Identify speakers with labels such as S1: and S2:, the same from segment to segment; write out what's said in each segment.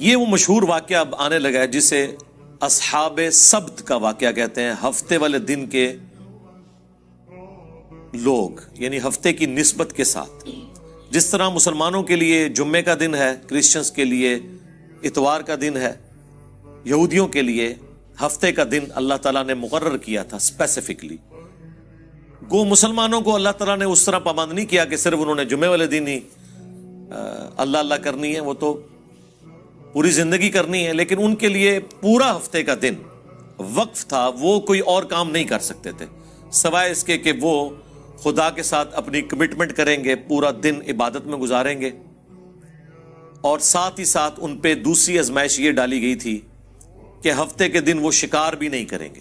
S1: یہ وہ مشہور واقعہ اب آنے لگا ہے جسے اصحاب سبت کا واقعہ کہتے ہیں، ہفتے والے دن کے لوگ، یعنی ہفتے کی نسبت کے ساتھ. جس طرح مسلمانوں کے لیے جمعے کا دن ہے، کرسچنز کے لیے اتوار کا دن ہے، یہودیوں کے لیے ہفتے کا دن اللہ تعالیٰ نے مقرر کیا تھا اسپیسیفکلی. گو مسلمانوں کو اللہ تعالیٰ نے اس طرح پابند نہیں کیا کہ صرف انہوں نے جمعے والے دن ہی اللہ اللہ کرنی ہے، وہ تو پوری زندگی کرنی ہے، لیکن ان کے لیے پورا ہفتے کا دن وقف تھا. وہ کوئی اور کام نہیں کر سکتے تھے سوائے اس کے کہ وہ خدا کے ساتھ اپنی کمٹمنٹ کریں گے، پورا دن عبادت میں گزاریں گے. اور ساتھ ہی ساتھ ان پہ دوسری آزمائش یہ ڈالی گئی تھی کہ ہفتے کے دن وہ شکار بھی نہیں کریں گے.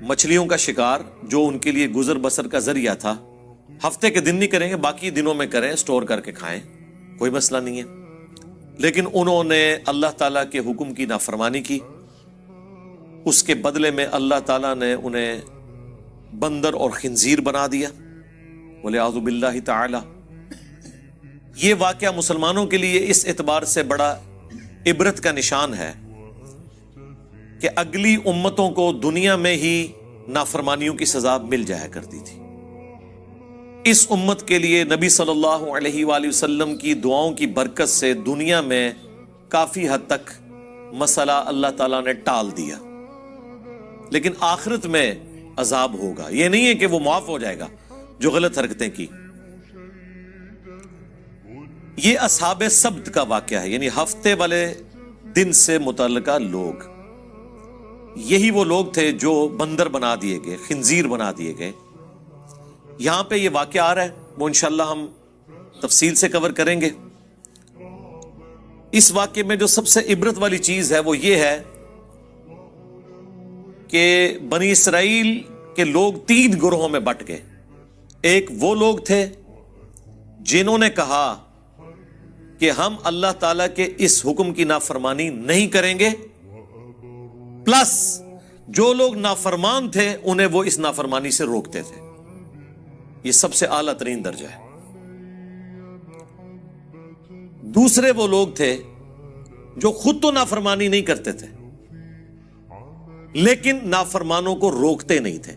S1: مچھلیوں کا شکار جو ان کے لیے گزر بسر کا ذریعہ تھا، ہفتے کے دن نہیں کریں گے، باقی دنوں میں کریں، سٹور کر کے کھائیں، کوئی مسئلہ نہیں ہے. لیکن انہوں نے اللہ تعالیٰ کے حکم کی نافرمانی کی. اس کے بدلے میں اللہ تعالیٰ نے انہیں بندر اور خنزیر بنا دیا، وَلِعَوْذُ بِاللَّهِ تعالی. یہ واقعہ مسلمانوں کے لیے اس اعتبار سے بڑا عبرت کا نشان ہے کہ اگلی امتوں کو دنیا میں ہی نافرمانیوں کی سزا مل جایا کرتی تھی. اس امت کے لیے نبی صلی اللہ علیہ وآلہ وسلم کی دعاؤں کی برکت سے دنیا میں کافی حد تک مسئلہ اللہ تعالیٰ نے ٹال دیا. لیکن آخرت میں عذاب ہوگا. یہ نہیں ہے کہ وہ معاف ہو جائے گا جو غلط حرکتیں کی. یہ اصحاب سبت کا واقعہ ہے، یعنی ہفتے والے دن سے متعلقہ لوگ. یہی وہ لوگ تھے جو بندر بنا دیے گئے، خنزیر بنا دیے گئے. یہاں پہ یہ واقعہ آ رہا ہے، وہ انشاءاللہ ہم تفصیل سے کور کریں گے. اس واقعے میں جو سب سے عبرت والی چیز ہے وہ یہ ہے کہ بنی اسرائیل کے لوگ 3 گروہوں میں بٹ گئے. ایک وہ لوگ تھے جنہوں نے کہا کہ ہم اللہ تعالیٰ کے اس حکم کی نافرمانی نہیں کریں گے، پلس جو لوگ نافرمان تھے انہیں وہ اس نافرمانی سے روکتے تھے. یہ سب سے اعلیٰ ترین درجہ ہے. دوسرے وہ لوگ تھے جو خود تو نافرمانی نہیں کرتے تھے لیکن نافرمانوں کو روکتے نہیں تھے.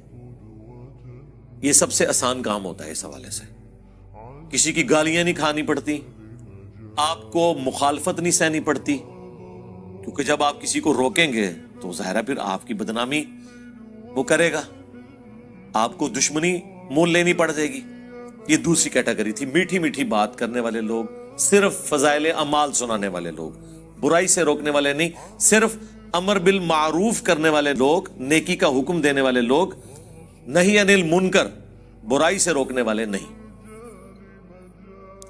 S1: یہ سب سے آسان کام ہوتا ہے اس حوالے سے. کسی کی گالیاں نہیں کھانی پڑتی، آپ کو مخالفت نہیں سہنی پڑتی، کیونکہ جب آپ کسی کو روکیں گے تو ظاہر ہے پھر آپ کی بدنامی وہ کرے گا، آپ کو دشمنی مول لینی پڑ جائے گی. یہ دوسری کیٹیگری تھی، میٹھی میٹھی بات کرنے والے لوگ، صرف فضائل اعمال سنانے والے لوگ، برائی سے روکنے والے نہیں، صرف امر بالمعروف کرنے والے لوگ، نیکی کا حکم دینے والے لوگ، نہی عن المنکر، برائی سے روکنے والے نہیں.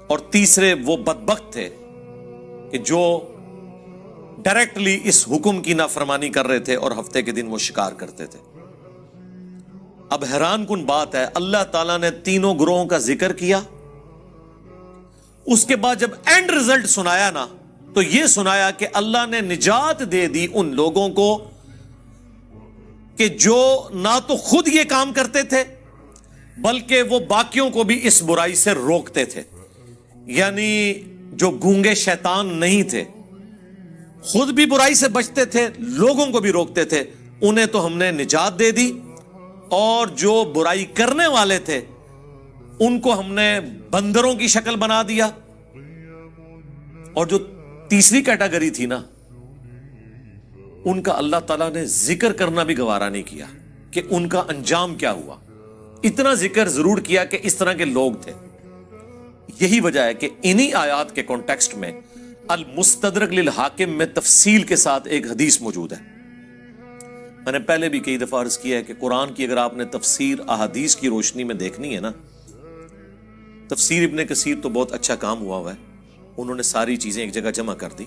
S1: اور تیسرے وہ بدبخت تھے کہ جو ڈائریکٹلی اس حکم کی نافرمانی کر رہے تھے اور ہفتے کے دن وہ شکار کرتے تھے. اب حیران کن بات ہے، اللہ تعالیٰ نے تینوں گروہوں کا ذکر کیا، اس کے بعد جب اینڈ رزلٹ سنایا نا تو یہ سنایا کہ اللہ نے نجات دے دی ان لوگوں کو کہ جو نہ تو خود یہ کام کرتے تھے بلکہ وہ باقیوں کو بھی اس برائی سے روکتے تھے. یعنی جو گونگے شیطان نہیں تھے، خود بھی برائی سے بچتے تھے، لوگوں کو بھی روکتے تھے، انہیں تو ہم نے نجات دے دی. اور جو برائی کرنے والے تھے ان کو ہم نے بندروں کی شکل بنا دیا. اور جو تیسری کیٹیگری تھی نا، ان کا اللہ تعالیٰ نے ذکر کرنا بھی گوارا نہیں کیا کہ ان کا انجام کیا ہوا. اتنا ذکر ضرور کیا کہ اس طرح کے لوگ تھے. یہی وجہ ہے کہ انہی آیات کے کانٹیکسٹ میں المستدرک للحاکم میں تفصیل کے ساتھ ایک حدیث موجود ہے. میں نے پہلے بھی کئی دفعہ عرض کیا ہے کہ قرآن کی اگر آپ نے تفسیر احادیث کی روشنی میں دیکھنی ہے نا، تفسیر ابن کثیر تو بہت اچھا کام ہوا ہے، انہوں نے ساری چیزیں ایک جگہ جمع کر دی،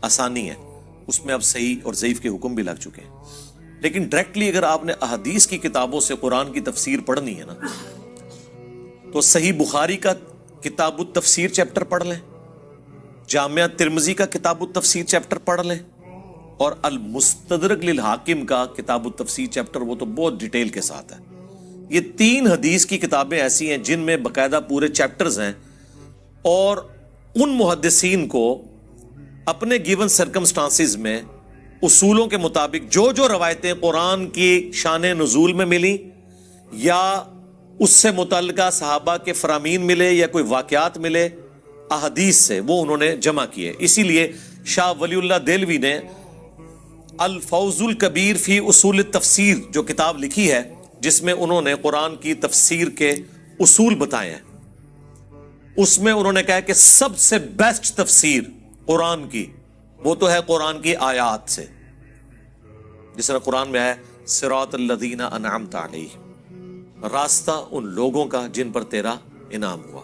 S1: آسانی ہے، اس میں اب صحیح اور ضعیف کے حکم بھی لگ چکے ہیں. لیکن ڈائریکٹلی اگر آپ نے احادیث کی کتابوں سے قرآن کی تفسیر پڑھنی ہے نا تو صحیح بخاری کا کتاب التفسیر چیپٹر پڑھ لیں، جامعہ ترمذی کا کتاب التفسیر چیپٹر پڑھ لیں، اور المستدرک للحاکم کا کتاب التفسیر چیپٹر وہ تو بہت ڈیٹیل کے ساتھ ہے. یہ 3 حدیث کی کتابیں ایسی ہیں جن میں باقاعدہ پورے چیپٹرز ہیں، اور ان محدثین کو اپنے گیون سرکمسٹانسز میں اصولوں کے مطابق جو جو روایتیں قرآن کی شان نزول میں ملی یا اس سے متعلقہ صحابہ کے فرامین ملے یا کوئی واقعات ملے احادیث سے، وہ انہوں نے جمع کیے. اسی لیے شاہ ولی اللہ دہلوی نے الفوز الکبیر فی اصول التفسیر جو کتاب لکھی ہے، جس میں انہوں نے قرآن کی تفسیر کے اصول بتائے ہیں، اس میں انہوں نے کہا کہ سب سے بیسٹ تفسیر قرآن کی وہ تو ہے قرآن کی آیات سے، جس طرح قرآن میں ہے صراط الذین انعمت علیہم، راستہ ان لوگوں کا جن پر تیرا انعام ہوا.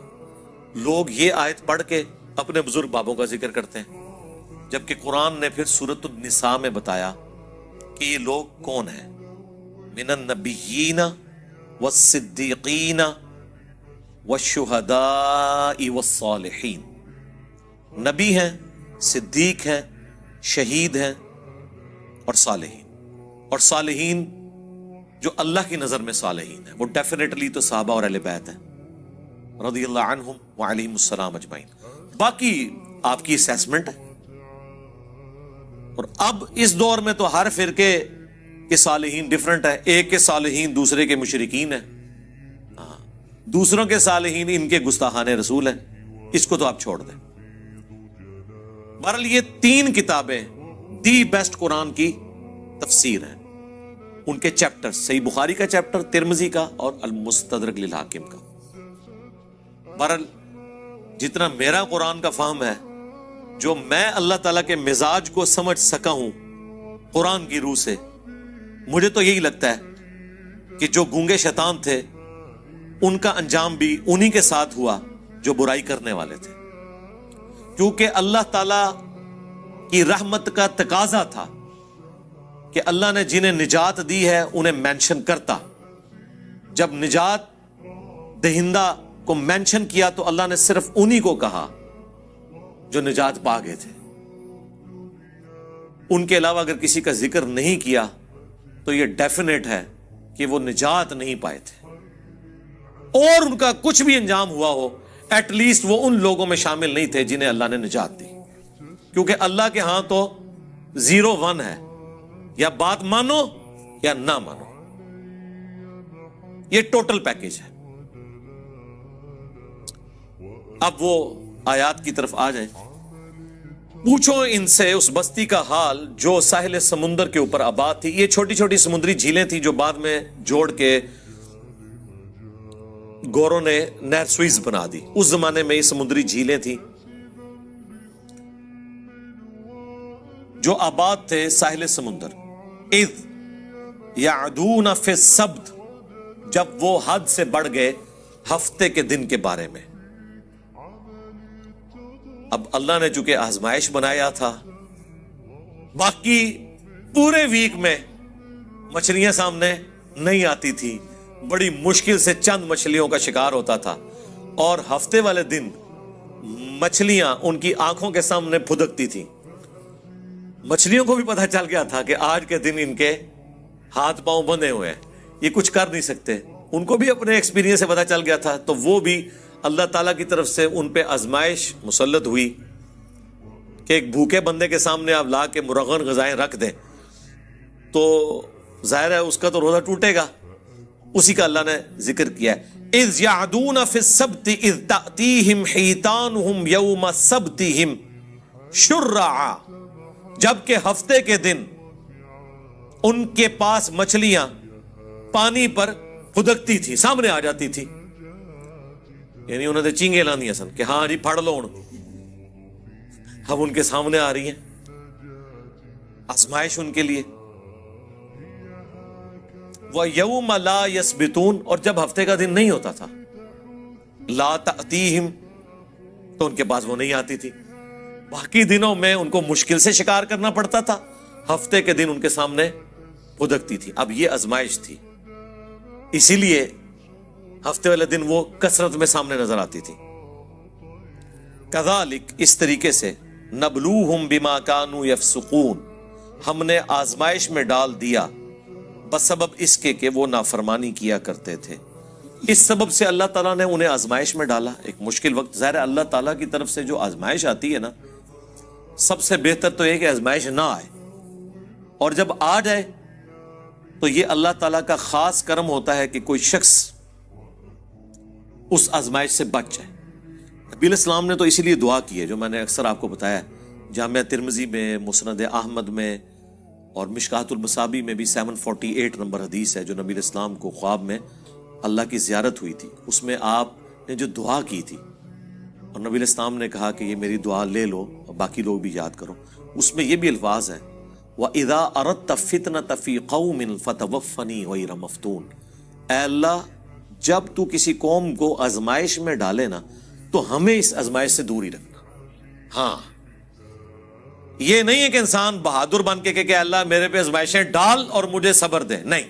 S1: لوگ یہ آیت پڑھ کے اپنے بزرگ بابوں کا ذکر کرتے ہیں، جبکہ قرآن نے پھر سورۃ النساء میں بتایا کہ یہ لوگ کون ہیں. من النبیین والصدیقین والشہداء والصالحین، نبی ہیں، صدیق ہیں، شہید ہیں اور صالحین. اور صالحین جو اللہ کی نظر میں صالحین ہیں وہ ڈیفینیٹلی تو صحابہ اور اہل بیت ہیں رضی اللہ عنہم وعلیہم السلام اجمعین. باقی آپ کی اسیسمنٹ ہے. اور اب اس دور میں تو ہر فرقے کے صالحین ڈیفرنٹ ہے. ایک کے صالحین دوسرے کے مشرکین ہیں، دوسروں کے صالحین ان کے گستاخان رسول ہیں. اس کو تو آپ چھوڑ دیں. بہرحال یہ 3 کتابیں دی بیسٹ قرآن کی تفسیر ہیں. ان کے چیپٹر، صحیح بخاری کا چیپٹر، ترمذی کا اور المستدرک للحاکم کا. بہرحال جتنا میرا قرآن کا فہم ہے، جو میں اللہ تعالیٰ کے مزاج کو سمجھ سکا ہوں قرآن کی روح سے، مجھے تو یہی لگتا ہے کہ جو گونگے شیطان تھے ان کا انجام بھی انہی کے ساتھ ہوا جو برائی کرنے والے تھے. کیونکہ اللہ تعالیٰ کی رحمت کا تقاضا تھا کہ اللہ نے جنہیں نجات دی ہے انہیں مینشن کرتا. جب نجات دہندہ کو مینشن کیا تو اللہ نے صرف انہی کو کہا جو نجات پا گئے تھے. ان کے علاوہ اگر کسی کا ذکر نہیں کیا تو یہ ڈیفینیٹ ہے کہ وہ نجات نہیں پائے تھے. اور ان کا کچھ بھی انجام ہوا ہو، ایٹ لیسٹ وہ ان لوگوں میں شامل نہیں تھے جنہیں اللہ نے نجات دی. کیونکہ اللہ کے ہاں تو 0-1 ہے، یا بات مانو یا نہ مانو. یہ ٹوٹل پیکج ہے. اب وہ آیات کی طرف آ جائیں. پوچھو ان سے اس بستی کا حال جو ساحل سمندر کے اوپر آباد تھی. یہ چھوٹی چھوٹی سمندری جھیلیں تھیں جو بعد میں جوڑ کے گوروں نے نہر سوئز بنا دی. اس زمانے میں یہ سمندری جھیلیں تھیں جو آباد تھے ساحل سمندر. اذ یعدون فی السبت، جب وہ حد سے بڑھ گئے ہفتے کے دن کے بارے میں. اب اللہ نے چونکہ آزمائش بنایا تھا، باقی پورے ویک میں مچھلیاں سامنے نہیں آتی تھی، بڑی مشکل سے چند مچھلیوں کا شکار ہوتا تھا. اور ہفتے والے دن مچھلیاں ان کی آنکھوں کے سامنے پھدکتی تھیں. مچھلیوں کو بھی پتہ چل گیا تھا کہ آج کے دن ان کے ہاتھ پاؤں بندھے ہوئے ہیں، یہ کچھ کر نہیں سکتے. ان کو بھی اپنے ایکسپیرینس سے پتہ چل گیا تھا. تو وہ بھی اللہ تعالیٰ کی طرف سے ان پہ آزمائش مسلط ہوئی کہ ایک بھوکے بندے کے سامنے آپ لا کے مرغن غذائیں رکھ دیں تو ظاہر ہے اس کا تو روزہ ٹوٹے گا. اسی کا اللہ نے ذکر کیا ہے. اذ یعدون فی السبت اذ تأتیہم حیتانہم یوم سبتہم شرعا، جبکہ ہفتے کے دن ان کے پاس مچھلیاں پانی پر پھدکتی تھی، سامنے آ جاتی تھی. یعنی انہوں نے چینگے لاندیاں سن کہ ہاں جی پھڑ لو. اب ان کے سامنے آ رہی ہیں، آزمائش ان کے لیے. وَيَوْمَ لَا يَسْبِتُونَ، اور جب ہفتے کا دن نہیں ہوتا تھا، لا تأتیہم، تو ان کے پاس وہ نہیں آتی تھی. باقی دنوں میں ان کو مشکل سے شکار کرنا پڑتا تھا، ہفتے کے دن ان کے سامنے پھدکتی تھی. اب یہ آزمائش تھی، اسی لیے ہفتے والے دن وہ کثرت میں سامنے نظر آتی تھی. کذالک، اس طریقے سے، نبلوہم بما کانوا یفسقون، ہم نے آزمائش میں ڈال دیا بسبب اس کے کہ وہ نافرمانی کیا کرتے تھے. اس سبب سے اللہ تعالیٰ نے انہیں آزمائش میں ڈالا. ایک مشکل وقت، ظاہر ہے اللہ تعالیٰ کی طرف سے جو آزمائش آتی ہے نا، سب سے بہتر تو یہ کہ آزمائش نہ آئے، اور جب آ جائے تو یہ اللہ تعالیٰ کا خاص کرم ہوتا ہے کہ کوئی شخص اس آزمائش سے بچ جائے۔ نبی علیہ السلام نے تو اسی لیے دعا کی ہے، جو میں نے اکثر آپ کو بتایا، جامعہ ترمذی میں، مسند احمد میں اور مشکاۃ المصابیح میں بھی 748 نمبر حدیث ہے، جو نبی علیہ السلام کو خواب میں اللہ کی زیارت ہوئی تھی، اس میں آپ نے جو دعا کی تھی اور نبی علیہ السلام نے کہا کہ یہ میری دعا لے لو اور باقی لوگ بھی یاد کرو، اس میں یہ بھی الفاظ ہیں وَإِذَا أَرَدْتَ فِتْنَةَ فِي قَوْمٍ فَتَوَفَّنِي غَيْرَ مَفْتُونٍ، اے اللہ جب تو کسی قوم کو آزمائش میں ڈالے نا تو ہمیں اس آزمائش سے دور ہی رکھنا۔ ہاں، یہ نہیں ہے کہ انسان بہادر بن کے کہ اللہ میرے پہ آزمائشیں ڈال اور مجھے صبر دے، نہیں،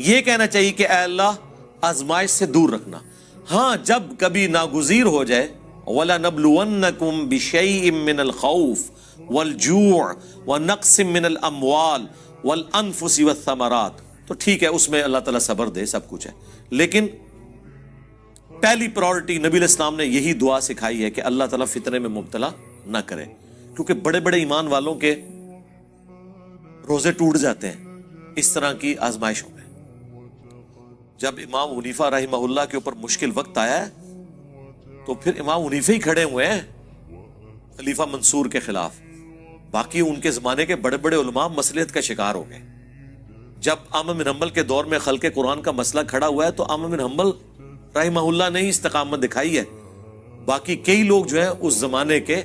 S1: یہ کہنا چاہیے کہ اے اللہ آزمائش سے دور رکھنا۔ ہاں، جب کبھی ناگزیر ہو جائے وَلَنَبْلُوَنَّكُمْ بِشَيْءٍ مِّنَ الْخَوْفِ وَالْجُوعِ وَنَقْصٍ مِّنَ الْأَمْوَالِ وَالْأَنفُسِ وَالثَّمَرَاتِ، تو ٹھیک ہے، اس میں اللہ تعالیٰ صبر دے، سب کچھ ہے، لیکن پہلی پرائورٹی نبی علیہ السلام نے یہی دعا سکھائی ہے کہ اللہ تعالیٰ فتنے میں مبتلا نہ کرے، کیونکہ بڑے بڑے ایمان والوں کے روزے ٹوٹ جاتے ہیں اس طرح کی آزمائشوں میں۔ جب امام حنیفہ رحمہ اللہ کے اوپر مشکل وقت آیا ہے تو پھر امام حنیفہ ہی کھڑے ہوئے ہیں خلیفہ منصور کے خلاف، باقی ان کے زمانے کے بڑے بڑے علماء مصلحت کا شکار ہو گئے۔ جب احمد بن حنبل کے دور میں خلق قرآن کا مسئلہ کھڑا ہوا ہے تو احمد بن حنبل رحمہ اللہ نے ہی استقامت دکھائی ہے، باقی کئی لوگ جو ہیں اس زمانے کے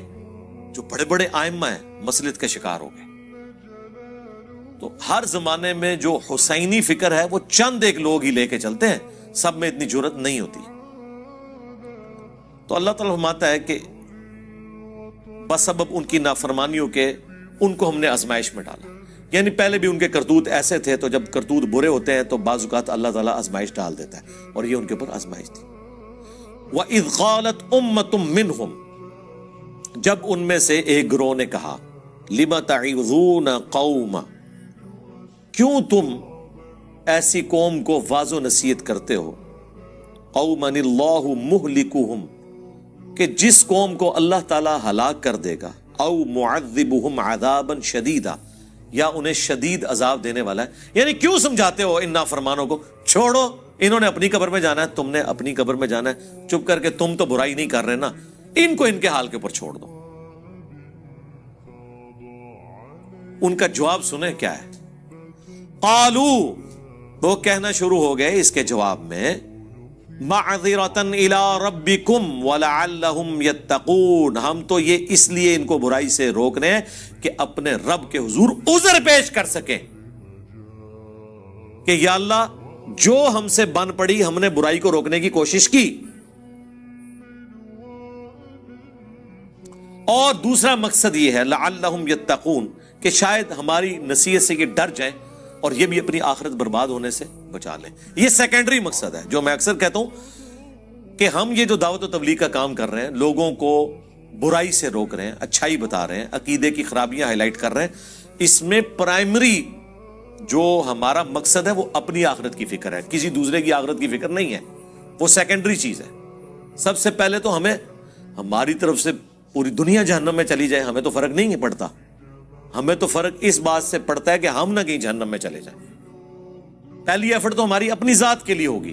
S1: جو بڑے بڑے ائمہ ہیں مصلحت کا شکار ہو گئے۔ تو ہر زمانے میں جو حسینی فکر ہے وہ چند ایک لوگ ہی لے کے چلتے ہیں، سب میں اتنی جرت نہیں ہوتی۔ تو اللہ تعالیٰ فرماتا ہے کہ بسبب ان کی نافرمانیوں کے ان کو ہم نے آزمائش میں ڈالا، یعنی پہلے بھی ان کے کرتوت ایسے تھے، تو جب کرتوت برے ہوتے ہیں تو بعض اوقات اللہ تعالیٰ آزمائش ڈال دیتا ہے، اور یہ ان کے اوپر آزمائش تھی۔ وَإِذْ قَالَتْ أُمَّةٌ مِّنْهُمْ، جب ان میں سے ایک گروہ نے کہا لِمَ تَعِظُونَ قَوْمًا، کیوں تم ایسی قوم کو واعظ و نصیحت کرتے ہو، قَوْمًا اللَّهُ مُهْلِكُهُمْ، کہ جس قوم کو اللہ تعالیٰ ہلاک کر دے گا، او معذبهم عذابا شدیدا، یا انہیں شدید عذاب دینے والا ہے۔ یعنی کیوں سمجھاتے ہو ان نافرمانوں کو، چھوڑو، انہوں نے اپنی قبر میں جانا ہے، تم نے اپنی قبر میں جانا ہے، چپ کر کے تم تو برائی نہیں کر رہے نا، ان کو ان کے حال کے اوپر چھوڑ دو۔ ان کا جواب سنیں کیا ہے، قالو، وہ کہنا شروع ہو گئے اس کے جواب میں، معذرتن الی ربکم ولعلہم یتقون، ہم تو یہ اس لیے ان کو برائی سے روکنے ہیں کہ اپنے رب کے حضور عذر پیش کر سکیں کہ یا اللہ جو ہم سے بن پڑی، ہم نے برائی کو روکنے کی کوشش کی، اور دوسرا مقصد یہ ہے لعلہم یتقون، کہ شاید ہماری نصیحت سے یہ ڈر جائیں اور یہ بھی اپنی آخرت برباد ہونے سے بچا لیں۔ یہ سیکنڈری مقصد ہے، جو میں اکثر کہتا ہوں کہ ہم یہ جو دعوت و تبلیغ کا کام کر رہے ہیں، لوگوں کو برائی سے روک رہے ہیں، اچھائی بتا رہے ہیں، عقیدے کی خرابیاں ہائی لائٹ کر رہے ہیں، اس میں پرائمری جو ہمارا مقصد ہے وہ اپنی آخرت کی فکر ہے، کسی دوسرے کی آخرت کی فکر نہیں ہے، وہ سیکنڈری چیز ہے۔ سب سے پہلے تو ہمیں ہماری طرف سے پوری دنیا جہنم میں چلی جائے ہمیں تو فرق نہیں پڑتا، ہمیں تو فرق اس بات سے پڑتا ہے کہ ہم نہ کہیں جہنم میں چلے جائیں۔ پہلی ایفرٹ تو ہماری اپنی ذات کے لیے ہوگی،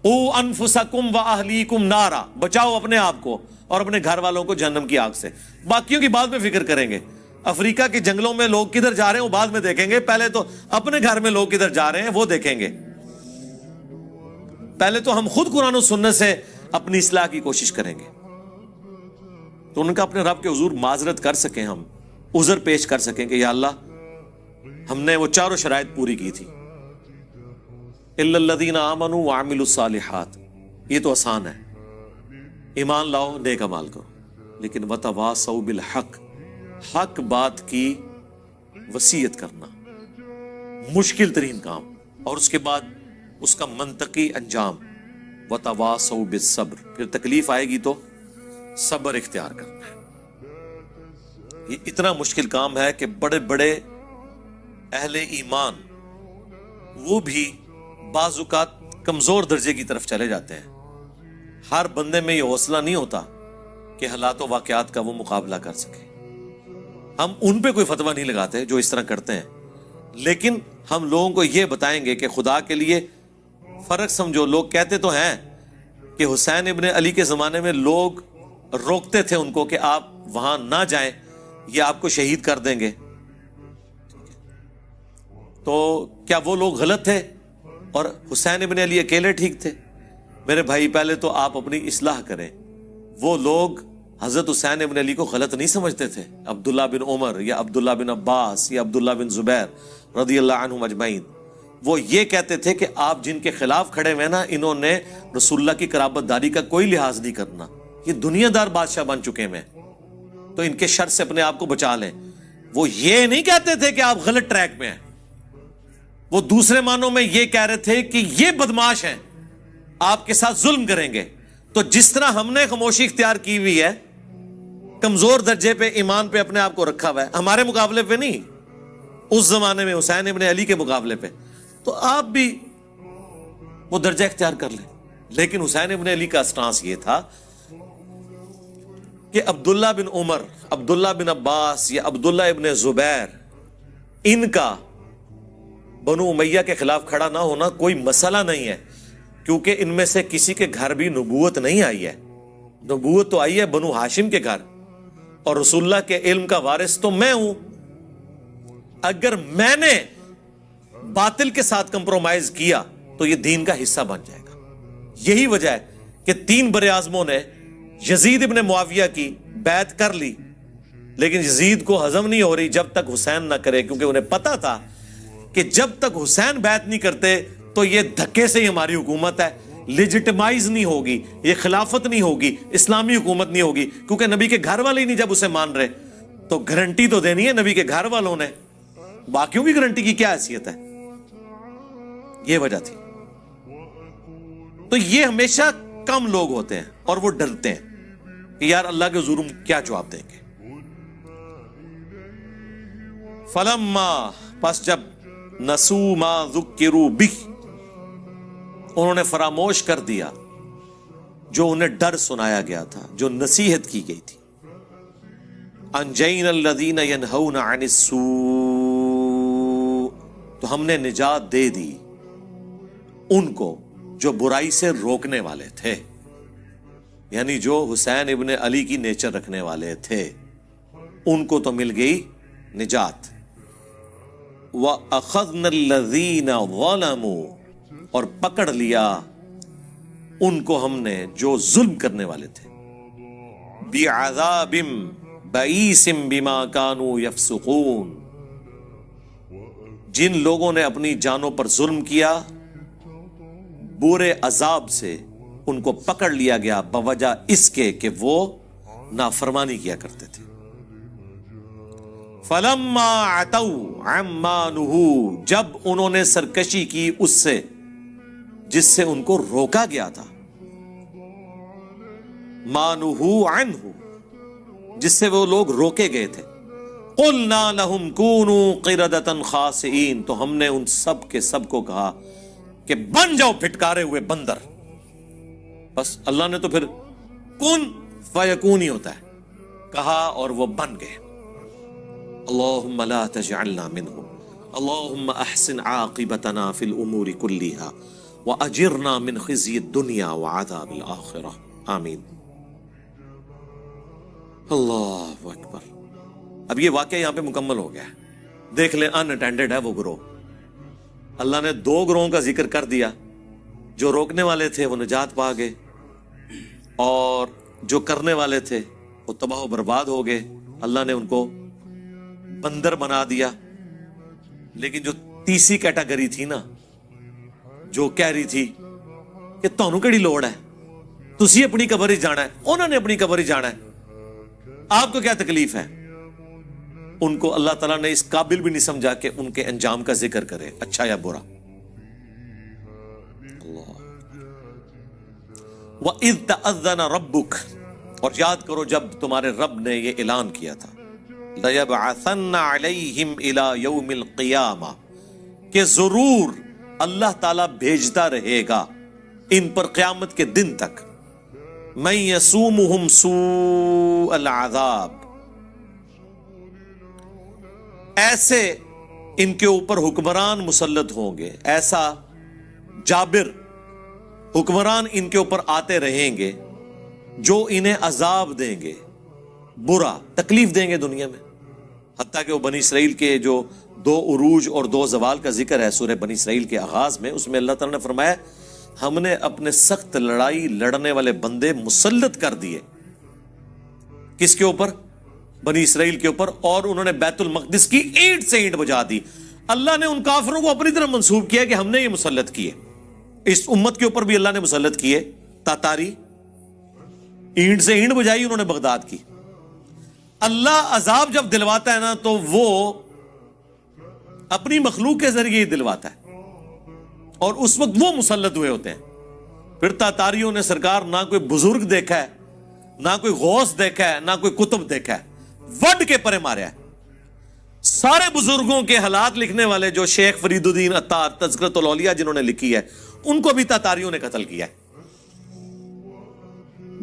S1: قُوا أَنفُسَكُمْ وَأَهْلِيكُمْ نَارًا، بچاؤ اپنے آپ کو اور اپنے گھر والوں کو جہنم کی آگ سے، باقیوں کی بعد میں فکر کریں گے۔ افریقہ کے جنگلوں میں لوگ کدھر جا رہے ہیں وہ بعد میں دیکھیں گے، پہلے تو اپنے گھر میں لوگ کدھر جا رہے ہیں وہ دیکھیں گے۔ پہلے تو ہم خود قرآن و سنت سے اپنی اصلاح کی کوشش کریں گے، تو ان کا اپنے رب کے حضور معذرت کر سکیں، ہم عذر پیش کر سکیں کہ یا اللہ ہم نے وہ چاروں شرائط پوری کی تھی، الا الذین آمنوا وعملوا الصالحات، یہ تو آسان ہے، ایمان لاؤ نیک اعمال کرو، لیکن وتواصوا بالحق، حق بات کی وصیت کرنا مشکل ترین کام، اور اس کے بعد اس کا منطقی انجام، وتواصوا بالصبر، پھر تکلیف آئے گی تو صبر اختیار کرنا ہے۔ یہ اتنا مشکل کام ہے کہ بڑے بڑے اہل ایمان وہ بھی بعض اوقات کمزور درجے کی طرف چلے جاتے ہیں۔ ہر بندے میں یہ حوصلہ نہیں ہوتا کہ حالات و واقعات کا وہ مقابلہ کر سکے. ہم ان پہ کوئی فتویٰ نہیں لگاتے جو اس طرح کرتے ہیں، لیکن ہم لوگوں کو یہ بتائیں گے کہ خدا کے لیے فرق سمجھو. لوگ کہتے تو ہیں کہ حسین ابن علی کے زمانے میں لوگ روکتے تھے ان کو کہ آپ وہاں نہ جائیں، یہ آپ کو شہید کر دیں گے. تو کیا وہ لوگ غلط تھے اور حسین ابن علی اکیلے ٹھیک تھے؟ میرے بھائی پہلے تو آپ اپنی اصلاح کریں. وہ لوگ حضرت حسین ابن علی کو غلط نہیں سمجھتے تھے. عبداللہ بن عمر یا عبداللہ بن عباس یا عبداللہ بن زبیر رضی اللہ عنہم اجمعین، وہ یہ کہتے تھے کہ آپ جن کے خلاف کھڑے ہوئے نا، انہوں نے رسول اللہ کی قرابت داری کا کوئی لحاظ نہیں کرنا، یہ دنیا دار بادشاہ بن چکے ہیں، تو ان کے شر سے اپنے آپ کو بچا لیں. وہ یہ نہیں کہتے تھے کہ آپ غلط ٹریک پہ ہیں. وہ دوسرے معنوں میں یہ کہہ رہے تھے کہ یہ بدماش ہیں، آپ کے ساتھ ظلم کریں گے. تو جس طرح ہم نے خاموشی اختیار کی ہوئی ہے، کمزور درجے پہ ایمان پہ اپنے آپ کو رکھا ہوا ہے، ہمارے مقابلے پہ نہیں، اس زمانے میں حسین ابن علی کے مقابلے پہ، تو آپ بھی وہ درجہ اختیار کر لیں. لیکن حسین ابن علی کا اسٹانس یہ تھا کہ عبداللہ بن عمر، عبداللہ بن عباس یا عبداللہ ابن زبیر، ان کا بنو امیہ کے خلاف کھڑا نہ ہونا کوئی مسئلہ نہیں ہے، کیونکہ ان میں سے کسی کے گھر بھی نبوت نہیں آئی ہے. نبوت تو آئی ہے بنو ہاشم کے گھر، اور رسول اللہ کے علم کا وارث تو میں ہوں. اگر میں نے باطل کے ساتھ کمپرومائز کیا تو یہ دین کا حصہ بن جائے گا. یہی وجہ ہے کہ 3 بر اعظموں نے یزید ابن معاویہ کی بیعت کر لی، لیکن یزید کو ہضم نہیں ہو رہی جب تک حسین نہ کرے، کیونکہ انہیں پتا تھا کہ جب تک حسین بیعت نہیں کرتے تو یہ دھکے سے ہی ہماری حکومت ہے، لیجٹمائز نہیں ہوگی، یہ خلافت نہیں ہوگی، اسلامی حکومت نہیں ہوگی، کیونکہ نبی کے گھر والے ہی نہیں جب اسے مان رہے. تو گارنٹی تو دینی ہے نبی کے گھر والوں نے، باقیوں کی گارنٹی کی کیا حیثیت ہے؟ یہ وجہ تھی. تو یہ ہمیشہ کم لوگ ہوتے ہیں اور وہ ڈرتے ہیں کہ یار اللہ کے حضور کیا جواب دیں گے. فلما، پس جب نسو ما ذکروا بہ، انہوں نے فراموش کر دیا جو انہیں ڈر سنایا گیا تھا، جو نصیحت کی گئی تھی. انجینا الذین ینہون عن السوء، تو ہم نے نجات دے دی ان کو جو برائی سے روکنے والے تھے، یعنی جو حسین ابن علی کی نیچر رکھنے والے تھے، ان کو تو مل گئی نجات. وَأَخَذْنَا الَّذِينَ ظَلَمُوا، اور پکڑ لیا ان کو ہم نے جو ظلم کرنے والے تھے، بِعَذَابٍ بَئِيسٍ بِمَا كَانُوا يَفْسُقُونَ، جن لوگوں نے اپنی جانوں پر ظلم کیا، برے عذاب سے ان کو پکڑ لیا گیا بوجہ اس کے کہ وہ نافرمانی کیا کرتے تھے. فَلَمَّا عَتَوْا عَمَّا نُهُوا، جب انہوں نے سرکشی کی اس سے جس سے ان کو روکا گیا تھا، مَا نُهُوا عَنْهُ، جس سے وہ لوگ روکے گئے تھے، قُلْنَا لَهُمْ كُونُوا قِرَدَةً خَاسِئِينَ، تو ہم نے ان سب کے سب کو کہا کہ بن جاؤ پھٹکارے ہوئے بندر. بس اللہ نے تو پھر کن فیکون ہی ہوتا ہے، کہا اور وہ بن گئے. اللہم لا تجعلنا منہم، اللہم احسن عاقبتنا فی الامور کلیہا واجرنا من خزی الدنیا وعذاب الاخرہ، آمین. اللہ اکبر. اب یہ واقعہ یہاں پہ مکمل ہو گیا ہے. دیکھ لیں ان اٹینڈڈ ہے وہ گروہ. اللہ نے 2 گروہوں کا ذکر کر دیا. جو روکنے والے تھے وہ نجات پا گئے، اور جو کرنے والے تھے وہ تباہ و برباد ہو گئے. اللہ نے ان کو بندر بنا دیا. لیکن جو تیسری کیٹاگری تھی نا، جو کہہ رہی تھی کہ تانوں کیڑی لوڑ ہے، تسی اپنی قبر ہی جانا ہے، انہوں نے اپنی قبر ہی جانا ہے، آپ کو کیا تکلیف ہے، ان کو اللہ تعالیٰ نے اس قابل بھی نہیں سمجھا کہ ان کے انجام کا ذکر کرے، اچھا یا برا. وَإِذْ تَأَذَّنَ رَبُّكَ، اور یاد کرو جب تمہارے رب نے یہ اعلان کیا تھا، لَيَبْعَثَنَّ عَلَيْهِمْ إِلَى يَوْمِ الْقِيَامَةِ، کہ ضرور اللہ تعالیٰ بھیجتا رہے گا ان پر قیامت کے دن تک، من یسومہم سوء العذاب، ایسے ان کے اوپر حکمران مسلط ہوں گے، ایسا جابر حکمران ان کے اوپر آتے رہیں گے جو انہیں عذاب دیں گے، برا تکلیف دیں گے دنیا میں. حتیٰ کہ وہ بنی اسرائیل کے جو 2 عروج اور 2 زوال کا ذکر ہے سورہ بنی اسرائیل کے آغاز میں، اس میں اللہ تعالیٰ نے فرمایا ہم نے اپنے سخت لڑائی لڑنے والے بندے مسلط کر دیے. کس کے اوپر؟ بنی اسرائیل کے اوپر. اور انہوں نے بیت المقدس کی اینٹ سے اینٹ بجا دی. اللہ نے ان کافروں کو اپنی طرف منسوب کیا کہ ہم نے یہ مسلط کیے. اس امت کے اوپر بھی اللہ نے مسلط کیے. تاتاری اینٹ سے اینٹ بجائی انہوں نے بغداد کی. اللہ عذاب جب دلواتا ہے نا تو وہ اپنی مخلوق کے ذریعے ہی دلواتا ہے، اور اس وقت وہ مسلط ہوئے ہوتے ہیں. پھر تاتاریوں نے سرکار نہ کوئی بزرگ دیکھا ہے، نہ کوئی غوث دیکھا ہے، نہ کوئی کتب دیکھا ہے، وڈ کے پرے ماریا ہے. سارے بزرگوں کے حالات لکھنے والے جو شیخ فرید الدین عطار تذکرۃ الاولیاء جنہوں نے لکھی ہے، ان کو بھی تاتاریوں نے قتل کیا ہے.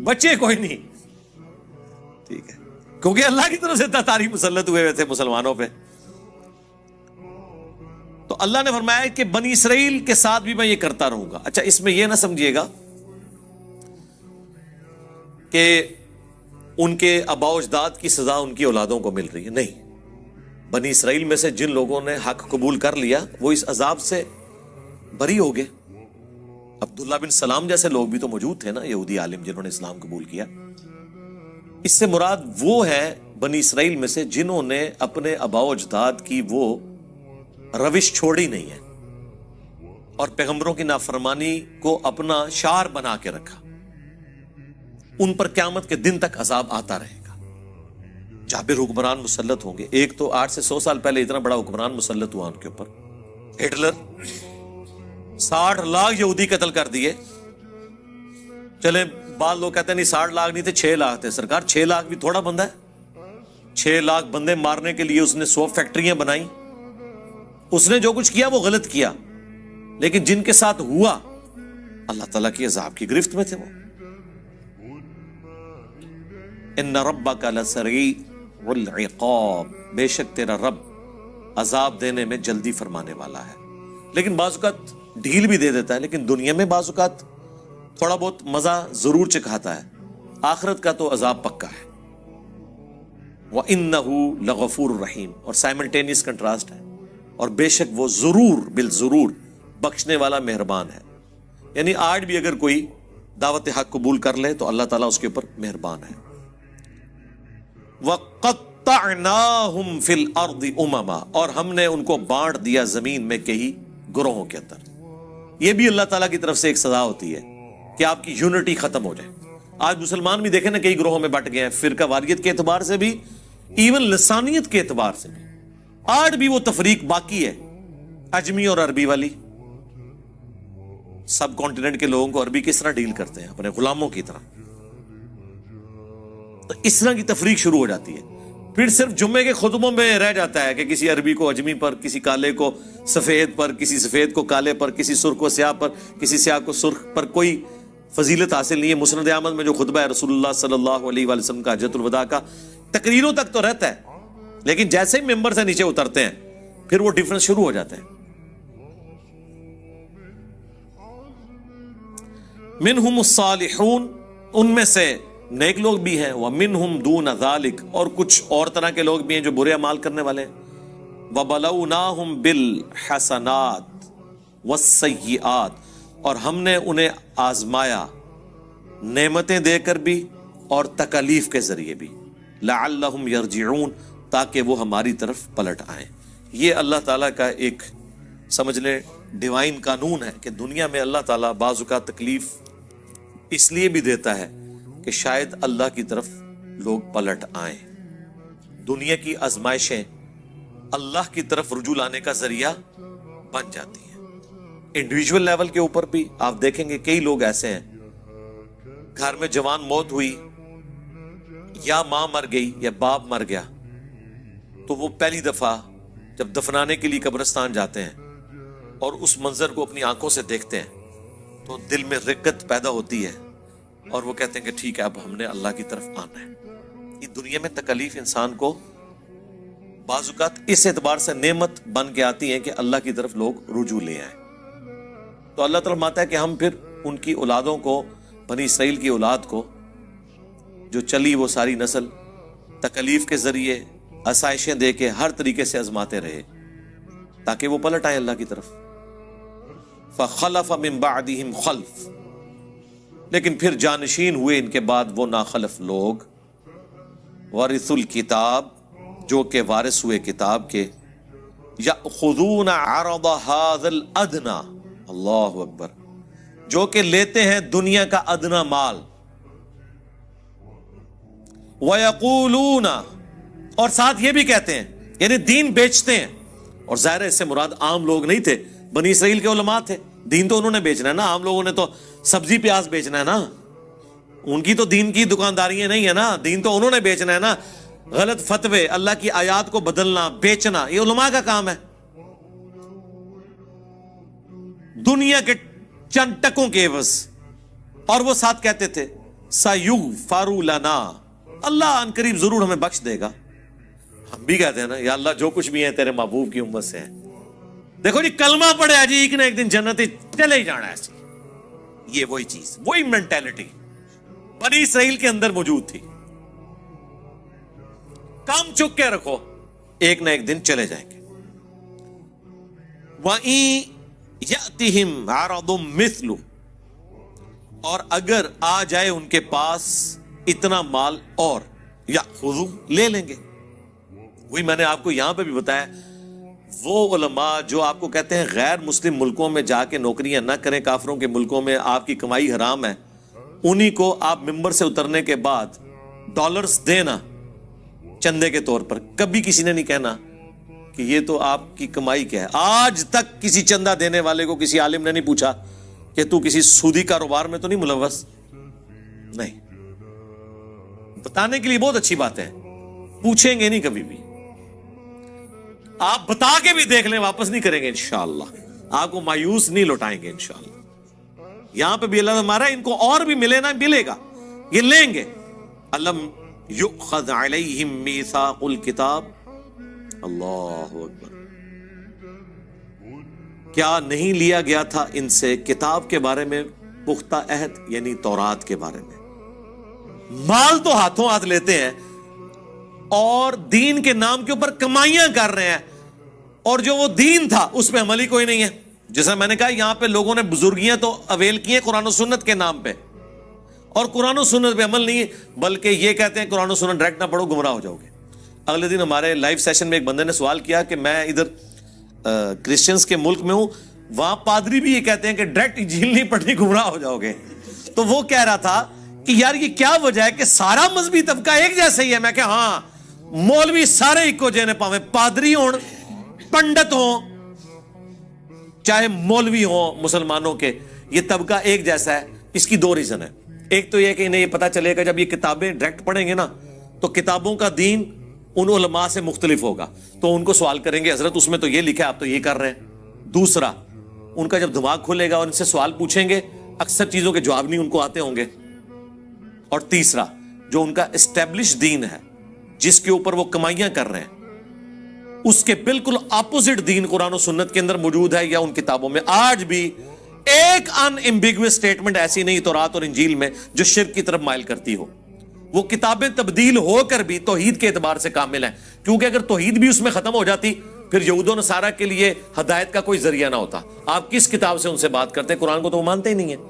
S1: بچے کوئی نہیں، ٹھیک ہے، کیونکہ اللہ کی طرف سے تاتاری مسلط ہوئے تھے مسلمانوں پہ. تو اللہ نے فرمایا کہ بنی اسرائیل کے ساتھ بھی میں یہ کرتا رہوں گا. اچھا، اس میں یہ نہ سمجھیے گا کہ ان کے آباء و اجداد کی سزا ان کی اولادوں کو مل رہی ہے. نہیں، بنی اسرائیل میں سے جن لوگوں نے حق قبول کر لیا وہ اس عذاب سے بری ہو گئے. عبداللہ بن سلام جیسے لوگ بھی تو موجود تھے نا، یہودی عالم جنہوں نے اسلام قبول کیا. اس سے مراد وہ ہے بنی اسرائیل میں سے جنہوں نے اپنے آباء و اجداد کی وہ روش چھوڑی نہیں ہے اور پیغمبروں کی نافرمانی کو اپنا شعار بنا کے رکھا. ان پر قیامت کے دن تک عذاب آتا رہے گا. جابر حکمران مسلط ہوں گے. ایک تو 8 سے 100 سال پہلے اتنا بڑا حکمران مسلط ہوا ان کے اوپر، ہٹلر. 60 لاکھ یہودی قتل کر دیے. چلے بعض لوگ کہتے ہیں نہیں 60 لاکھ نہیں تھے، 6 لاکھ تھے. سرکار 6 لاکھ بھی تھوڑا بندہ ہے. 6 لاکھ بندے مارنے کے لیے اس نے 100 فیکٹریاں بنائی. اس نے جو کچھ کیا وہ غلط کیا، لیکن جن کے ساتھ ہوا اللہ تعالیٰ کی عذاب کی گرفت میں تھے. وہ ان ربک لسریع العقاب، بے شک تیرا رب عذاب دینے میں جلدی فرمانے والا ہے. لیکن بعض اوقات ڈھیل بھی دے دیتا ہے، لیکن دنیا میں بعض اوقات تھوڑا بہت مزہ ضرور چکھاتا ہے. آخرت کا تو عذاب پکا ہے. وَإِنَّهُ لَغَفُورٌ رَحِيمٌ، اور سائملٹینیس کنٹراسٹ ہے. اور بے شک وہ ضرور بالضرور بخشنے والا مہربان ہے. یعنی آج بھی اگر کوئی دعوت حق قبول کر لے تو اللہ تعالیٰ اس کے اوپر مہربان ہے. وَقَطَّعْنَاهُمْ فِي الْأَرْضِ أُمَمًا، اور ہم نے ان کو بانٹ دیا زمین میں کئی گروہوں کے اندر. یہ بھی اللہ تعالیٰ کی طرف سے ایک سزا ہوتی ہے کہ آپ کی یونٹی ختم ہو جائے. آج مسلمان بھی دیکھیں نا کئی گروہوں میں بٹ گئے ہیں، فرقہ واریت کے اعتبار سے بھی، ایون لسانیت کے اعتبار سے بھی. آج بھی وہ تفریق باقی ہے، اجمی اور عربی والی. سب کانٹیننٹ کے لوگوں کو عربی کس طرح ڈیل کرتے ہیں؟ اپنے غلاموں کی طرح. تو اس طرح کی تفریق شروع ہو جاتی ہے. پھر صرف جمعے کے خطبوں میں رہ جاتا ہے کہ کسی عربی کو اجمی پر، کسی کالے کو سفید پر، کسی سفید کو کالے پر، کسی سرخ کو سیاہ پر، کسی سیاہ کو سرخ پر. کوئی فضیلت حاصل نہیں ہے. مسند احمد میں جو خطبہ ہے رسول اللہ صلی اللہ علیہ وآلہ وسلم کا حجۃ الوداع کا، تقریروں تک تو رہتا ہے، لیکن جیسے ہی ممبر سے نیچے اترتے ہیں پھر وہ ڈیفرنس شروع ہو جاتے ہیں. منہم الصالحون، ان میں سے نیک لوگ بھی ہیں. ومنہم دون ذالک، اور کچھ اور طرح کے لوگ بھی ہیں جو برے اعمال کرنے والے ہیں. وبلوناہم بالحسنات والسیئات، اور ہم نے انہیں آزمایا نعمتیں دے کر بھی اور تکالیف کے ذریعے بھی. لعلہم یرجعون، تاکہ وہ ہماری طرف پلٹ آئیں. یہ اللہ تعالیٰ کا ایک سمجھ لیں ڈیوائن قانون ہے کہ دنیا میں اللہ تعالیٰ بعض اوقات تکلیف اس لیے بھی دیتا ہے کہ شاید اللہ کی طرف لوگ پلٹ آئیں. دنیا کی آزمائشیں اللہ کی طرف رجوع لانے کا ذریعہ بن جاتی ہیں. انڈیویجول لیول کے اوپر بھی آپ دیکھیں گے کئی لوگ ایسے ہیں، گھر میں جوان موت ہوئی، یا ماں مر گئی یا باپ مر گیا، تو وہ پہلی دفعہ جب دفنانے کے لیے قبرستان جاتے ہیں اور اس منظر کو اپنی آنکھوں سے دیکھتے ہیں تو دل میں رقت پیدا ہوتی ہے اور وہ کہتے ہیں کہ ٹھیک ہے اب ہم نے اللہ کی طرف آنا ہے. اس دنیا میں تکلیف انسان کو بعض اوقات اس اعتبار سے نعمت بن کے آتی ہیں کہ اللہ کی طرف لوگ رجوع لے آئیں. تو اللہ تعالیٰ فرماتا ہے کہ ہم پھر ان کی اولادوں کو، بنی اسرائیل کی اولاد کو جو چلی وہ ساری نسل تکلیف کے ذریعے آسائشیں دے کے ہر طریقے سے آزماتے رہے تاکہ وہ پلٹ آئیں اللہ کی طرف. فخلف من بعدہم خلف، لیکن پھر جانشین ہوئے ان کے بعد وہ ناخلف لوگ، ورثوا الکتاب، جو کہ وارث ہوئے کتاب کے، یأخذون عرض ھذا الادنی، اللہ اکبر، جو کہ لیتے ہیں دنیا کا ادنا مال، وَيَقُولُونَ، اور ساتھ یہ بھی کہتے ہیں، یعنی دین بیچتے ہیں. اور ظاہر ہے اس سے مراد عام لوگ نہیں تھے، بنی اسرائیل کے علماء تھے. دین تو انہوں نے بیچنا ہے نا، عام لوگوں نے تو سبزی پیاز بیچنا ہے نا، ان کی تو دین کی دکانداریاں نہیں ہے نا، دین تو انہوں نے بیچنا ہے نا. غلط فتوے، اللہ کی آیات کو بدلنا، بیچنا، یہ علماء کا کام ہے. دنیا کے چند ٹکوں کے عوض. اور وہ ساتھ کہتے تھے سَيُغْفَرُ لَنَا، اللہ ان قریب ضرور ہمیں بخش دے گا. ہم بھی کہتے ہیں نا یا اللہ جو کچھ بھی ہے تیرے محبوب کی امت سے ہے. دیکھو جی کلمہ پڑھے جی ایک نہ ایک دن جنت چلے ہی جانا ہے. ایسی یہ وہی چیز، وہی مینٹیلٹی بنی اسرائیل کے اندر موجود تھی. کام چک کے رکھو، ایک نہ ایک دن چلے جائیں گے. وَإِن یأتہم عرض مثلہ، اور اگر آ جائے ان کے پاس اتنا مال اور، یأخذوا، لے لیں گے. وہی میں نے آپ کو یہاں پہ بھی بتایا، وہ علماء جو آپ کو کہتے ہیں غیر مسلم ملکوں میں جا کے نوکریاں نہ کریں، کافروں کے ملکوں میں آپ کی کمائی حرام ہے، انہی کو آپ ممبر سے اترنے کے بعد ڈالرز دینا چندے کے طور پر. کبھی کسی نے نہیں کہنا کہ یہ تو آپ کی کمائی کیا ہے. آج تک کسی چندہ دینے والے کو کسی عالم نے نہیں پوچھا کہ تو کسی سودی کاروبار میں تو نہیں ملوث. نہیں، بتانے کے لیے بہت اچھی بات ہے، پوچھیں گے نہیں کبھی بھی. آپ بتا کے بھی دیکھ لیں، واپس نہیں کریں گے انشاءاللہ، آپ کو مایوس نہیں لوٹائیں گے انشاءاللہ. یہاں پہ بھی اللہ ہمارا ان کو اور بھی ملے نہ ملے گا، یہ لیں گے. الم یؤخذ علیہم میثاق الکتاب، اللہ اکبر، کیا نہیں لیا گیا تھا ان سے کتاب کے بارے میں پختہ عہد، یعنی تورات کے بارے میں. مال تو ہاتھوں ہاتھ لیتے ہیں اور دین کے نام کے اوپر کمائیاں کر رہے ہیں، اور جو وہ دین تھا اس پہ عمل ہی کوئی نہیں ہے. جیسا میں نے کہا یہاں پہ لوگوں نے بزرگیاں تو اویل کی ہیں قرآن و سنت کے نام پہ، اور قرآن و سنت پہ عمل نہیں ہے، بلکہ یہ کہتے ہیں قرآن و سنت ڈائریکٹ نہ پڑھو گمراہ ہو جاؤ گے. اگلے دن ہمارے لائیو سیشن میں ایک بندے نے سوال کیا کہ میں ادھر کرسچنز کے ملک میں ہوں، وہاں پادری بھی یہ کہتے ہیں کہ ڈائریکٹ انجیل نہیں پڑھنی گمراہ ہو جاؤ گے. تو وہ کہہ رہا تھا کہ یار یہ کیا وجہ ہے کہ سارا مذہبی طبقہ ایک جیسا ہی ہے. میں کہ ہاں، مولوی سارے ایکو جینے پاویں، پادری ہون، پنڈت ہوں، چاہے مولوی ہوں مسلمانوں کے، یہ طبقہ ایک جیسا ہے. اس کی دو ریزن ہے. ایک تو یہ کہ انہیں یہ پتا چلے گا جب یہ کتابیں ڈائریکٹ پڑھیں گے نا تو کتابوں کا دین ان علماء سے مختلف ہوگا، تو ان کو سوال کریں گے حضرت اس میں تو یہ لکھا ہے آپ تو یہ کر رہے ہیں. دوسرا، ان کا جب دماغ کھلے گا اور ان سے سوال پوچھیں گے اکثر چیزوں کے جواب نہیں ان کو آتے ہوں گے. اور تیسرا، جو ان کا اسٹیبلش دین ہے جس کے اوپر وہ کمائیاں کر رہے ہیں، اس کے بالکل اپوزٹ دین قرآن و سنت کے اندر موجود ہے یا ان کتابوں میں. آج بھی ایک ان ایمبیگوس سٹیٹمنٹ ایسی نہیں تورات اور انجیل میں جو شرک کی طرف مائل کرتی ہو. وہ کتابیں تبدیل ہو کر بھی توحید کے اعتبار سے کامل ہیں، کیونکہ اگر توحید بھی اس میں ختم ہو جاتی پھر یہود و نصارہ کے لیے ہدایت کا کوئی ذریعہ نہ ہوتا. آپ کس کتاب سے ان سے بات کرتے؟ قرآن کو تو وہ مانتے ہی نہیں ہیں.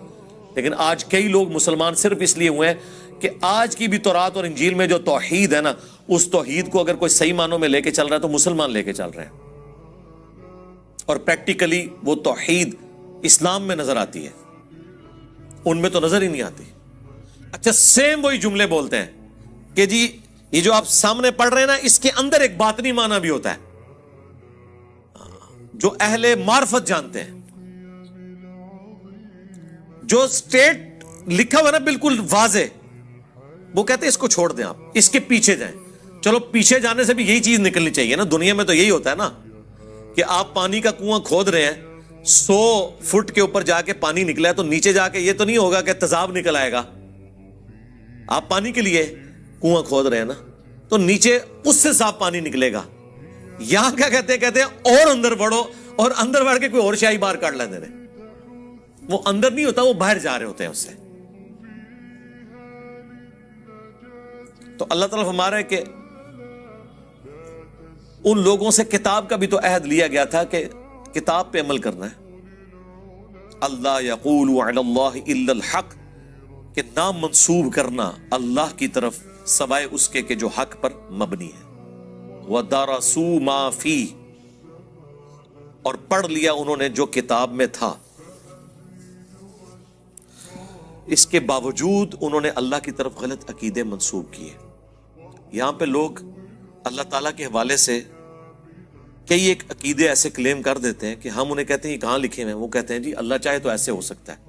S1: لیکن آج کئی لوگ مسلمان صرف اس لیے ہوئے ہیں کہ آج کی بھی تورات اور انجیل میں جو توحید ہے نا، اس توحید کو اگر کوئی صحیح معنوں میں لے کے چل رہا ہے تو مسلمان لے کے چل رہے ہیں، اور پریکٹیکلی وہ توحید اسلام میں نظر آتی ہے، ان میں تو نظر ہی نہیں آتی. اچھا، سیم وہی جملے بولتے ہیں کہ جی یہ جو آپ سامنے پڑھ رہے ہیں نا اس کے اندر ایک باطنی معنی بھی ہوتا ہے جو اہل معرفت جانتے ہیں. جو اسٹیٹ لکھا ہوا نا بالکل واضح، وہ کہتے ہیں اس کو چھوڑ دیں، آپ اس کے پیچھے جائیں. چلو پیچھے جانے سے بھی یہی چیز نکلنی چاہیے نا، دنیا میں تو یہی ہوتا ہے نا کہ آپ پانی کا کنواں کھود رہے ہیں، 100 فٹ کے اوپر جا کے پانی نکلا ہے تو نیچے جا کے یہ تو نہیں ہوگا کہ تیزاب نکل آئے گا. آپ پانی کے لیے کنواں کھود رہے ہیں نا, تو نیچے اس سے صاف پانی نکلے گا. یہاں کیا کہتے ہیں اور اندر بڑھو, اور اندر بڑھ کے کوئی اور شاہی باہر کاٹ لیتے ہیں. وہ اندر نہیں ہوتا, وہ باہر جا رہے ہوتے ہیں اس سے. تو اللہ تعالیٰ فرما رہا ہے کہ ان لوگوں سے کتاب کا بھی تو عہد لیا گیا تھا کہ کتاب پہ عمل کرنا ہے. اللہ یقول علی اللہ الا الحق, کہ نام منسوب کرنا اللہ کی طرف سوائے اس کے کہ جو حق پر مبنی ہے. وَدَرَسُوا مَا فِيهِ, اور پڑھ لیا انہوں نے جو کتاب میں تھا. اس کے باوجود انہوں نے اللہ کی طرف غلط عقیدے منسوب کیے. یہاں پہ لوگ اللہ تعالیٰ کے حوالے سے کئی ایک عقیدے ایسے کلیم کر دیتے ہیں کہ ہم انہیں کہتے ہیں یہ کہاں لکھے ہوئے ہیں. وہ کہتے ہیں جی اللہ چاہے تو ایسے ہو سکتا ہے,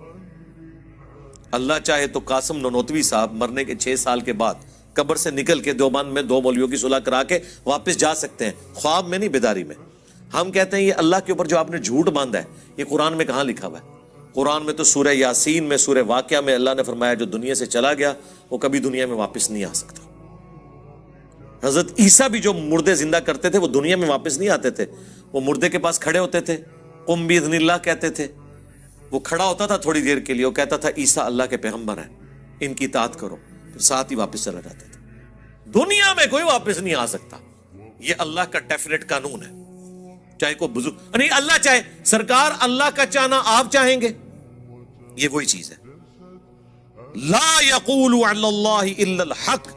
S1: اللہ چاہے تو قاسم ننوتوی صاحب مرنے کے 6 سال کے بعد قبر سے نکل کے دیوبند میں 2 مولویوں کی صلح کرا کے واپس جا سکتے ہیں, خواب میں نہیں بیداری میں. ہم کہتے ہیں یہ اللہ کے اوپر جو آپ نے جھوٹ باندھا ہے یہ قرآن میں کہاں لکھا ہوا ہے؟ قرآن میں تو سورہ یاسین میں, سورہ واقعہ میں اللہ نے فرمایا جو دنیا سے چلا گیا وہ کبھی دنیا میں واپس نہیں آ سکتا. حضرت عیسیٰ بھی جو مردے زندہ کرتے تھے وہ دنیا میں واپس نہیں آتے تھے. وہ مردے کے پاس کھڑے ہوتے تھے, قم باذن اللہ کہتے تھے. وہ کھڑا ہوتا تھا تھوڑی دیر کے لیے, وہ کہتا تھا عیسیٰ اللہ کے پیغمبر ہیں, ان کی اطاعت کرو, پھر ساتھ ہی واپس چلا جاتا تھا. دنیا میں کوئی واپس نہیں آ سکتا. یہ اللہ کا ڈیفینیٹ قانون ہے. چاہے کوئی بزرگ نہیں, اللہ چاہے, سرکار اللہ کا چاہنا آپ چاہیں گے, یہ وہی چیز ہے. لا یقول علی اللہ الا الحق,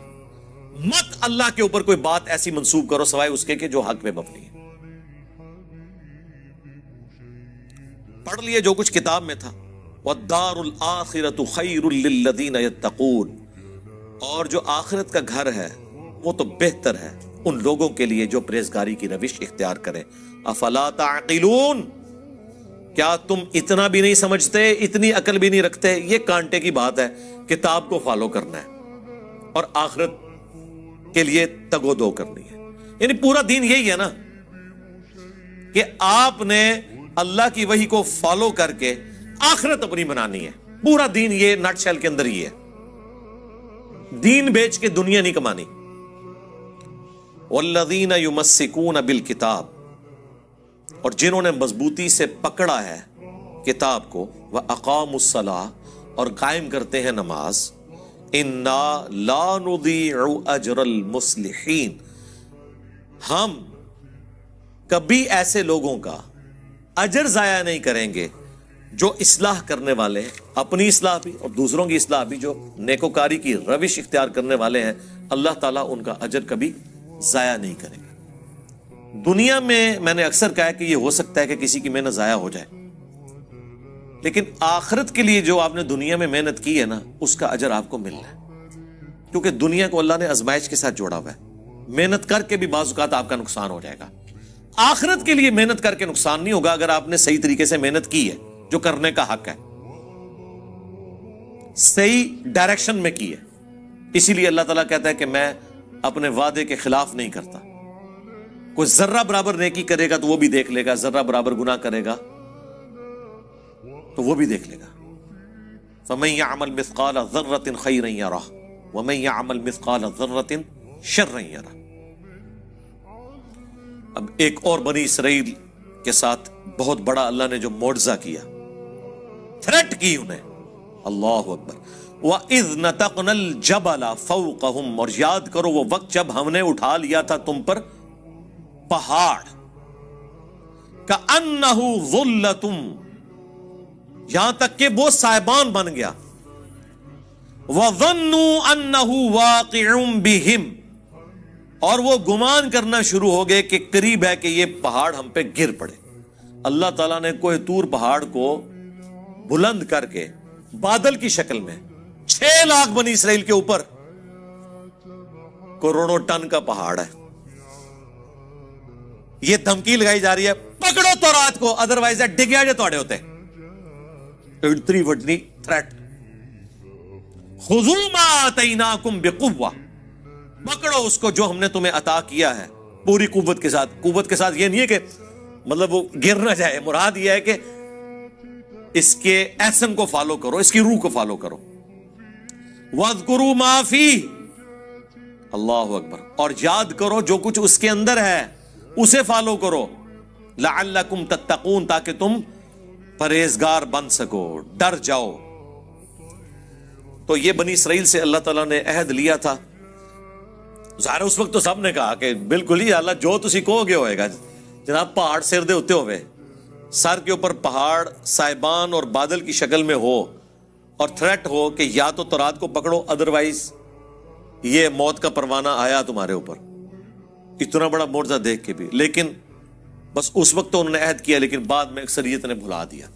S1: مت اللہ کے اوپر کوئی بات ایسی منسوب کرو سوائے اس کے کہ جو حق پہ مبنی ہے. پڑھ لیے جو کچھ کتاب میں تھا. والدار الآخرۃ خیر للذین یتقون, اور جو آخرت کا گھر ہے وہ تو بہتر ہے ان لوگوں کے لیے جو پرہیزگاری کی روش اختیار کریں. افلا تعقلون, کیا تم اتنا بھی نہیں سمجھتے, اتنی عقل بھی نہیں رکھتے؟ یہ کانٹے کی بات ہے, کتاب کو فالو کرنا ہے اور آخرت کے لیے تگ و دو کرنی ہے. یعنی پورا دین یہی ہے نا کہ آپ نے اللہ کی وحی کو فالو کر کے آخرت اپنی بنانی ہے. پورا دین یہ نٹ شیل کے اندر ہی ہے. دین بیچ کے دنیا نہیں کمانی. والذین یمسکون بالکتاب, اور جنہوں نے مضبوطی سے پکڑا ہے کتاب کو, وَأَقَامُوا الصَّلَاةَ, اور قائم کرتے ہیں نماز, اِنَّا لَا نُضِيعُ أَجْرَ الْمُصْلِحِينَ, ہم کبھی ایسے لوگوں کا اجر ضائع نہیں کریں گے جو اصلاح کرنے والے ہیں, اپنی اصلاح بھی اور دوسروں کی اصلاح بھی, جو نیکوکاری کی روش اختیار کرنے والے ہیں, اللہ تعالیٰ ان کا اجر کبھی ضائع نہیں کرے گا. دنیا میں نے اکثر کہا ہے کہ یہ ہو سکتا ہے کہ کسی کی محنت ضائع ہو جائے, لیکن آخرت کے لیے جو آپ نے دنیا میں محنت کی ہے نا, اس کا اجر آپ کو ملنا ہے. کیونکہ دنیا کو اللہ نے آزمائش کے ساتھ جوڑا ہوا ہے. محنت کر کے بھی بعض اوقات آپ کا نقصان ہو جائے گا. آخرت کے لیے محنت کر کے نقصان نہیں ہوگا اگر آپ نے صحیح طریقے سے محنت کی ہے, جو کرنے کا حق ہے, صحیح ڈائریکشن میں کی ہے. اسی لیے اللہ تعالیٰ کہتا ہے کہ میں اپنے وعدے کے خلاف نہیں کرتا. کوئی ذرہ برابر نیکی کرے گا تو وہ بھی دیکھ لے گا, ذرہ برابر گناہ کرے گا تو وہ بھی دیکھ لے گا. فَمَن يَعْمَلْ مِثْقَالَ ذَرَّةٍ خَيْرًا يَرَهُ وَمَن يَعْمَلْ مِثْقَالَ ذَرَّةٍ شَرًّا يَرَهُ. اب ایک اور بنی اسرائیل کے ساتھ بہت بڑا اللہ نے جو معجزہ کیا, تھریٹ کی انہیں, اللہ اکبر. وَإِذْ نَتَقْنَا الْجَبَلَ فَوْقَهُمْ, اور یاد کرو وہ وقت جب ہم نے اٹھا لیا تھا تم پر پہاڑ, كَأَنَّهُ ظُلَّةٌ, یہاں تک کہ وہ صاحبان بن گیا. وَظَنُّوا أَنَّهُ وَاقِعٌ بِهِمْ, اور وہ گمان کرنا شروع ہو گئے کہ قریب ہے کہ یہ پہاڑ ہم پہ گر پڑے. اللہ تعالیٰ نے کوہ طور پہاڑ کو بلند کر کے بادل کی شکل میں 6 لاکھ بنی اسرائیل کے اوپر کروڑوں ٹن کا پہاڑ ہے. یہ دھمکی لگائی جا رہی ہے پکڑو تورات کو, ادروائز ڈگیا جو توڑے ہوتے. اتنی وڈنی تھریٹ. خذوا ما آتیناکم بقوہ, پکڑو اس کو جو ہم نے تمہیں عطا کیا ہے پوری قوت کے ساتھ. قوت کے ساتھ یہ نہیں ہے کہ مطلب وہ گر نہ جائے, مراد یہ ہے کہ اس کے ایسن کو فالو کرو, اس کی روح کو فالو کرو. وَاذْكُرُوا مَا فِيهِ، اللہ اکبر، اور یاد کرو جو کچھ اس کے اندر ہے اسے فالو کرو، لعلکم تتقون، تاکہ تم پرہیزگار بن سکو، ڈر جاؤ۔ تو یہ بنی اسرائیل سے اللہ تعالیٰ نے عہد لیا تھا۔ ظاہر اس وقت تو سب نے کہا کہ بالکل ہی اللہ جو تسی کہو گے ہوئے گا۔ جناب پہاڑ سر دے ہوتے ہوئے، سر کے اوپر پہاڑ سائبان اور بادل کی شکل میں ہو، اور تھریٹ ہو کہ یا تو تورات کو پکڑو ادروائز یہ موت کا پروانہ آیا تمہارے اوپر، اتنا بڑا معجزہ دیکھ کے بھی، لیکن بس اس وقت تو انہوں نے عہد کیا، لیکن بعد میں اکثریت نے بھلا دیا۔